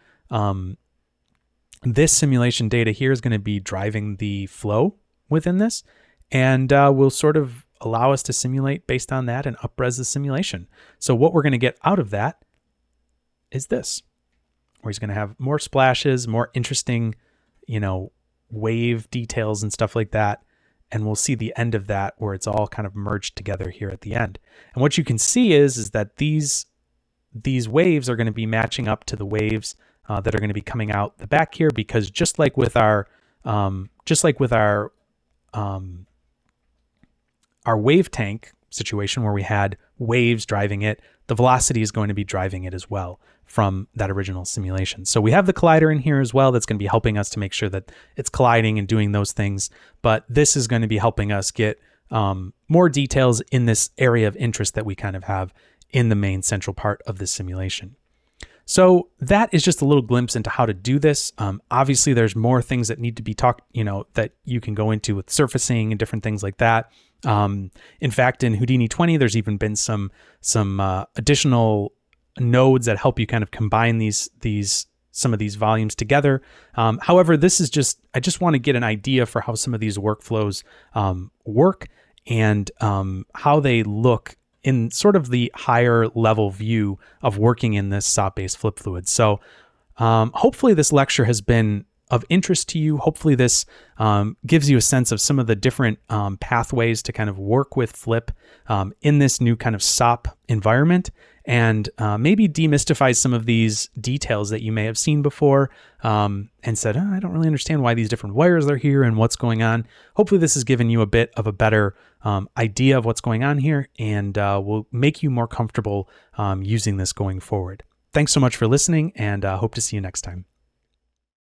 [SPEAKER 1] this simulation data here is going to be driving the flow within this, and will sort of allow us to simulate based on that and up-res the simulation. So what we're going to get out of that is this, where he's going to have more splashes, more interesting, wave details and stuff like that. And we'll see the end of that where it's all kind of merged together here at the end. And what you can see is that these waves are going to be matching up to the waves that are going to be coming out the back here, because just like with our wave tank situation where we had waves driving it, the velocity is going to be driving it as well from that original simulation. So we have the collider in here as well that's going to be helping us to make sure that it's colliding and doing those things. But this is going to be helping us get more details in this area of interest that we kind of have in the main central part of this simulation. So that is just a little glimpse into how to do this. Obviously, there's more things that need to be talked, that you can go into with surfacing and different things like that. In fact, in Houdini 20, there's even been some additional nodes that help you kind of combine some of these volumes together. However, this is I just want to get an idea for how some of these workflows work and how they look in sort of the higher level view of working in this SOP-based flip fluid. So hopefully this lecture has been of interest to you. Hopefully this gives you a sense of some of the different pathways to kind of work with flip in this new kind of SOP environment, and maybe demystifies some of these details that you may have seen before and said, I don't really understand why these different wires are here and what's going on. Hopefully this has given you a bit of a better idea of what's going on here, and will make you more comfortable using this going forward. Thanks so much for listening, and hope to see you next time.